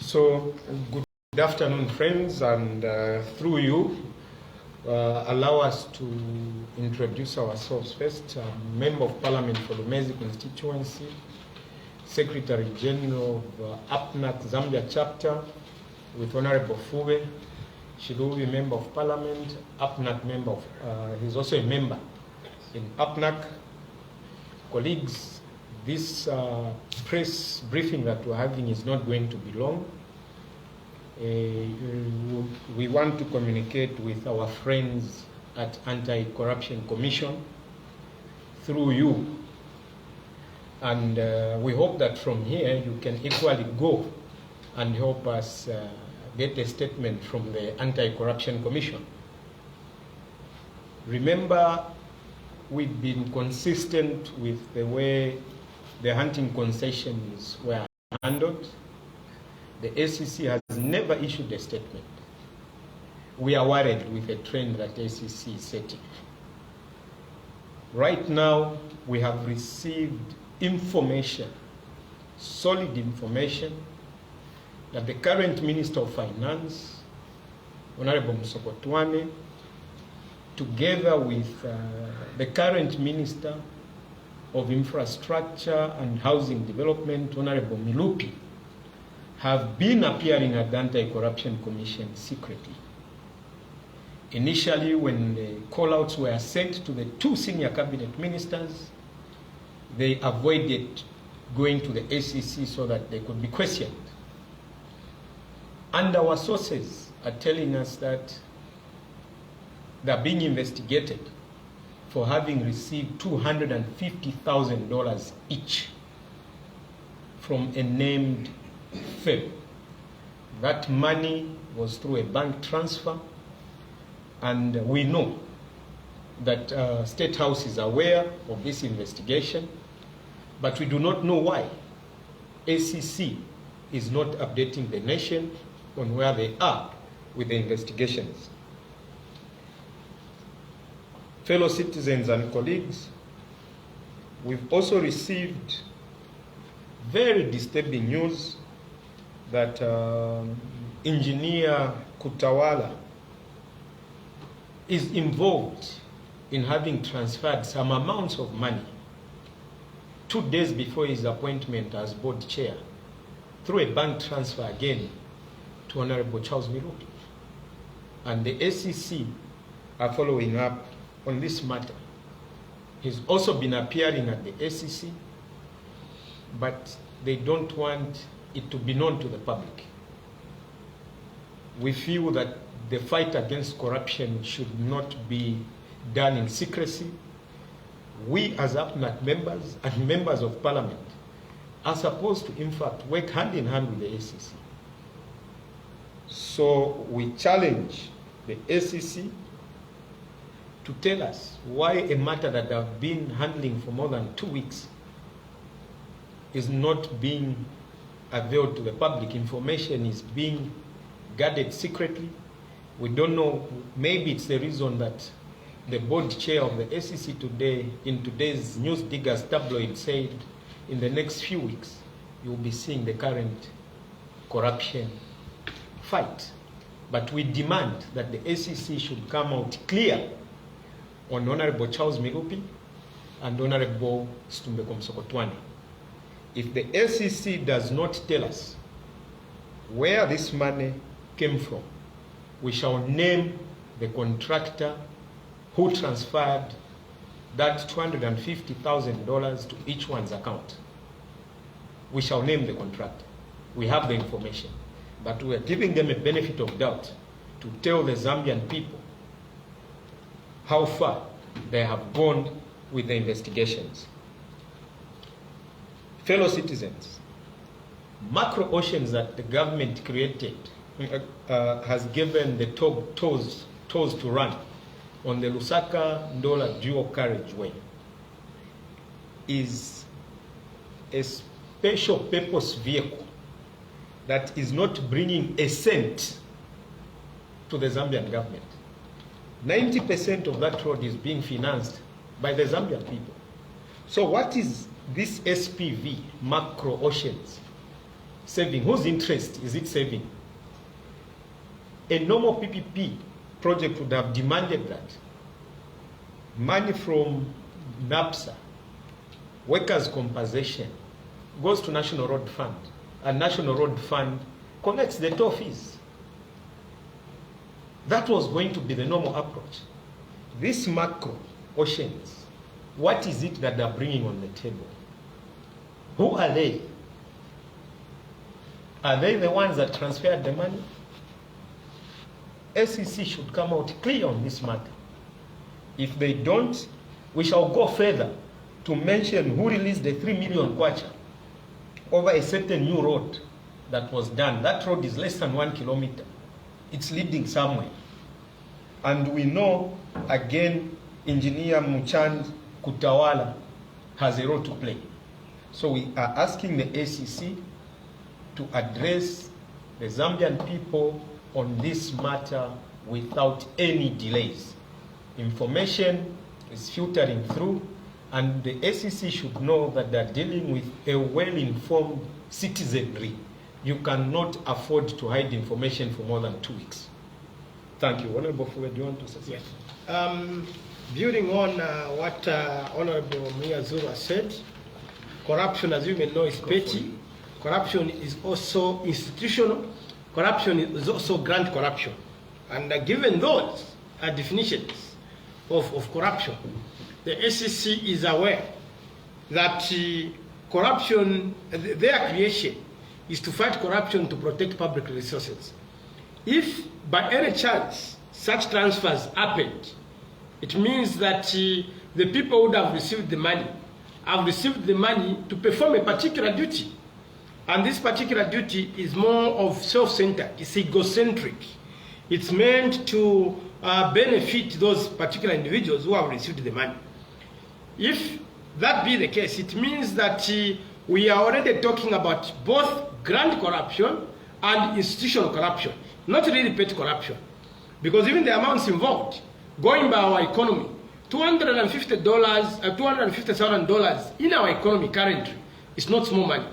So, good afternoon, friends, and through you, allow us to introduce ourselves first. I'm Member of Parliament for Lumezi constituency, Secretary General of APNAC Zambia chapter, with Honorable Fube. Shilubi, Member of Parliament, APNAC member of, he's also a member in APNAC. Colleagues, this press briefing that we're having is not going to be long. We want to communicate with our friends at Anti-Corruption Commission through you. And we hope that from here you can equally go and help us get a statement from the Anti-Corruption Commission. Remember, we've been consistent with the way the hunting concessions were handled. The ACC has never issued a statement. We are worried with the trend that ACC is setting. Right now, we have received information, solid information, that the current Minister of Finance, Honorable Musokotwane, together with the current Minister of Infrastructure and Housing Development, Honorable Milupi, have been appearing at the Anti-Corruption Commission secretly. Initially, when the call-outs were sent to the two senior cabinet ministers, they avoided going to the ACC so that they could be questioned. And our sources are telling us that they're being investigated for having received $250,000 each from a named firm. That money was through a bank transfer, and we know that State House is aware of this investigation, but we do not know why ACC is not updating the nation on where they are with the investigations. Fellow citizens and colleagues, we've also received very disturbing news that Engineer Kutawala is involved in having transferred some amounts of money 2 days before his appointment as board chair through a bank transfer again to Honorable Charles Milupi. And the ACC are following up on this matter. He's also been appearing at the ACC, but they don't want it to be known to the public. We feel that the fight against corruption should not be done in secrecy. We as APNAC members and members of Parliament are supposed to, in fact, work hand in hand with the ACC. So we challenge the ACC to tell us why a matter that they've been handling for more than 2 weeks is not being availed to the public. Information is being guarded secretly. We don't know, maybe it's the reason that the board chair of the ACC today, in today's News Diggers tabloid, said in the next few weeks you'll be seeing the current corruption fight. But we demand that the ACC should come out clear on Honorable Charles Milupi and Honorable Musokotwane. If the ACC does not tell us where this money came from, we shall name the contractor who transferred that $250,000 to each one's account. We shall name the contractor. We have the information, but we are giving them a benefit of doubt to tell the Zambian people how far they have gone with the investigations. Fellow citizens, macro oceans that the government created has given the tolls to run on the Lusaka-Ndola dual carriageway is a special purpose vehicle that is not bringing a cent to the Zambian government. 90% of that road is being financed by the Zambian people. So what is this SPV, macro oceans? saving? Whose interest is it saving? A normal PPP project would have demanded that money from NAPSA, workers' compensation, goes to National Road Fund, and National Road Fund collects the toll fees. That was going to be the normal approach. These macro oceans, what is it that they're bringing on the table? Who are they? Are they the ones that transferred the money? ACC should come out clear on this matter. If they don't, we shall go further to mention who released the 3 million kwacha over a certain new road that was done. That road is less than 1 kilometer. It's leading somewhere. And we know, again, Engineer Muchand Kutawala has a role to play. So we are asking the ACC to address the Zambian people on this matter without any delays. Information is filtering through, and the ACC should know that they're dealing with a well-informed citizenry. You cannot afford to hide information for more than 2 weeks. Thank you. Honorable Fuwe, do you want to say something? Yes. Building on what Honorable Munir Zulu said, corruption, as you may know, is petty. Corruption is also institutional. Corruption is also grand corruption. And given those definitions of corruption, the ACC is aware that corruption, their creation is to fight corruption to protect public resources. If by any chance such transfers happened, it means that the people would have received the money to perform a particular duty. And this particular duty is more of self-centered, it's egocentric. It's meant to benefit those particular individuals who have received the money. If that be the case, it means that we are already talking about both grand corruption and institutional corruption, not really petty corruption. Because even the amounts involved, going by our economy, $250,000 in our economy currently is not small money.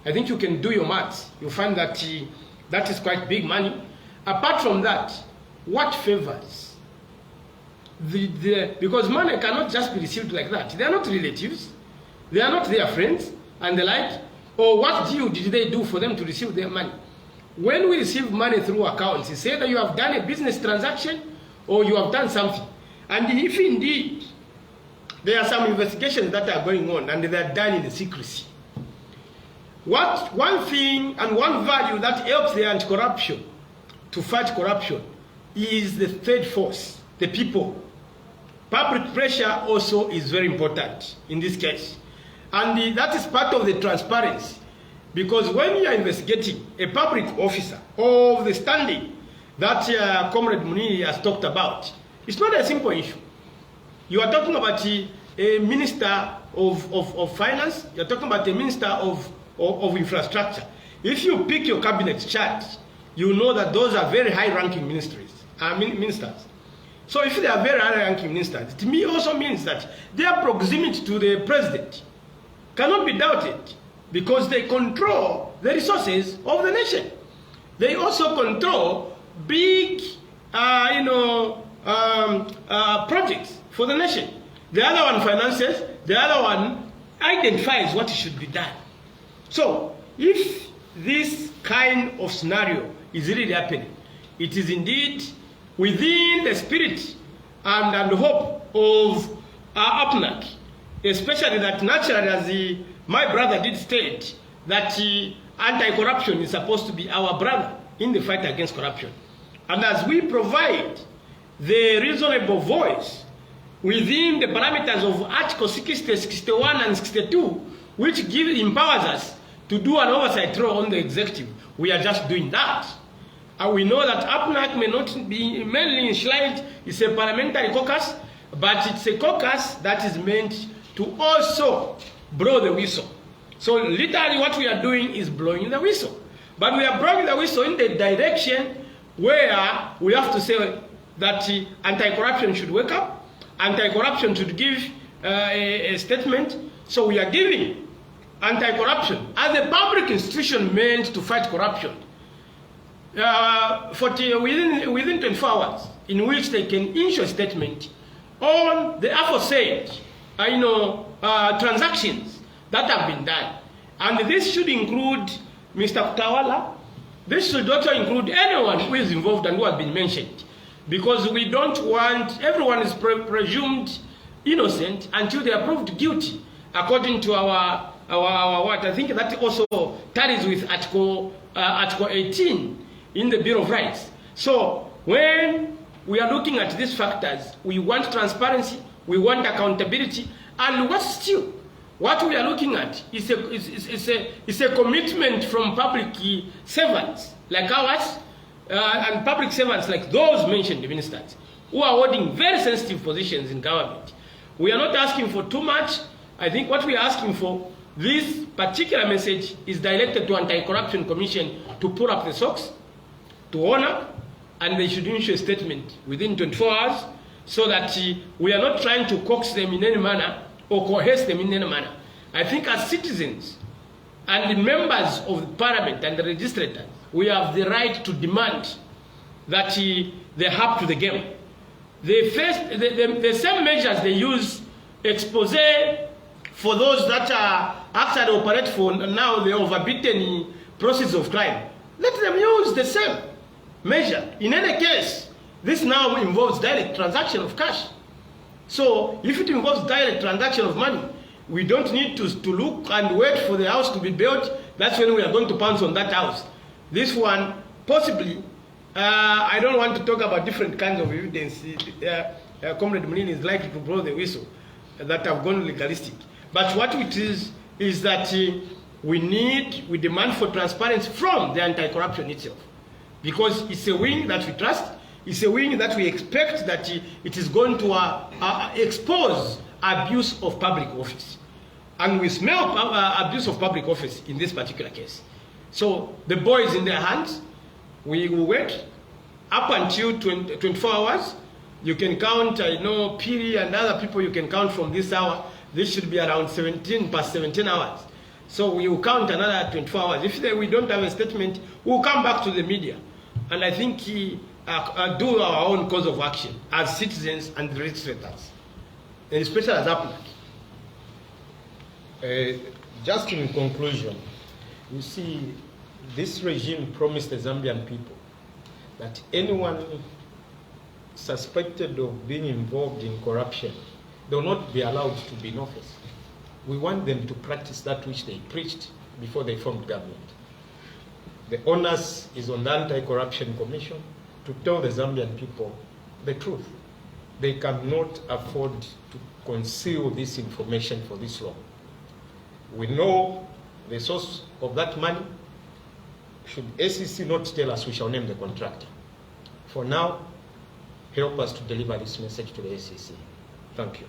I think you can do your maths. You'll find that that is quite big money. Apart from that, what favors? Because money cannot just be received like that. They are not relatives. They are not their friends and the like. Or what deal did they do for them to receive their money? When we receive money through accounts, it's either you have done a business transaction or you have done something. And if indeed there are some investigations that are going on and they are done in secrecy, one thing and one value that helps the anti-corruption to fight corruption is the third force, the people. Public pressure also is very important in this case. And that is part of the transparency. Because when you are investigating a public officer of the standing that Comrade Munir has talked about, it's not a simple issue. You are talking about a minister of finance, you're talking about a minister of infrastructure. If you pick your cabinet chart, you know that those are very high-ranking ministers. So if they are very high-ranking ministers, it also means that their proximity to the president cannot be doubted because they control the resources of the nation. They also control big, projects for the nation. The other one finances, the other one identifies what should be done. So, if this kind of scenario is really happening, it is indeed within the spirit and hope of APNAC, especially that naturally, as my brother did state, that anti-corruption is supposed to be our brother in the fight against corruption. And as we provide the reasonable voice within the parameters of Article 60, 61, and 62, which empowers us to do an oversight role on the executive, we are just doing that. And we know that APNAC may not be mainly enshrined, it's a parliamentary caucus, but it's a caucus that is meant to also blow the whistle. So literally what we are doing is blowing the whistle. But we are blowing the whistle in the direction where we have to say that anti-corruption should wake up, anti-corruption should give a statement. So we are giving anti-corruption as a public institution meant to fight corruption within 24 hours, in which they can issue a statement on the aforesaid transactions that have been done. And this should include Mr. Kutawala. This should also include anyone who is involved and who has been mentioned, because we don't want, everyone is presumed innocent until they are proved guilty, according to our what I think that also tallies with Article 18 in the Bill of Rights. So when we are looking at these factors, we want transparency, we want accountability, and what we are looking at is a commitment from public servants like ours, and public servants like those mentioned ministers, who are holding very sensitive positions in government. We are not asking for too much. I think what we are asking for, this particular message is directed to Anti-Corruption Commission to pull up the socks, to honor, and they should issue a statement within 24 hours, so that we are not trying to coax them in any manner or coerce them in any manner. I think as citizens and the members of the parliament and the legislators, we have the right to demand that they hop to the game. The same measures they use, expose for those that are actually operate for now the overbeaten process of crime. Let them use the same measure. In any case, this now involves direct transaction of cash. So if it involves direct transaction of money, we don't need to look and wait for the house to be built. That's when we are going to pounce on that house. This one, possibly, I don't want to talk about different kinds of evidence. Comrade Munir is likely to blow the whistle that have gone legalistic. But what it is that we demand for transparency from the anti-corruption itself. Because it's a wing that we trust, it's a wing that we expect that it is going to expose abuse of public office. And we smell abuse of public office in this particular case. So the ball is in their hands. We will wait up until 24 hours. You can count, I know, Piri and other people you can count from this hour. This should be around 17 hours. So we will count another 24 hours. If we don't have a statement, we'll come back to the media. And I think do our own course of action as citizens and legislators, and especially as applicants. Just in conclusion, you see, this regime promised the Zambian people that anyone suspected of being involved in corruption, they will not be allowed to be in office. We want them to practice that which they preached before they formed government. The onus is on the Anti-Corruption Commission to tell the Zambian people the truth. They cannot afford to conceal this information for this long. We know the source of that money. Should ACC not tell us, we shall name the contractor. For now, help us to deliver this message to the ACC. Thank you.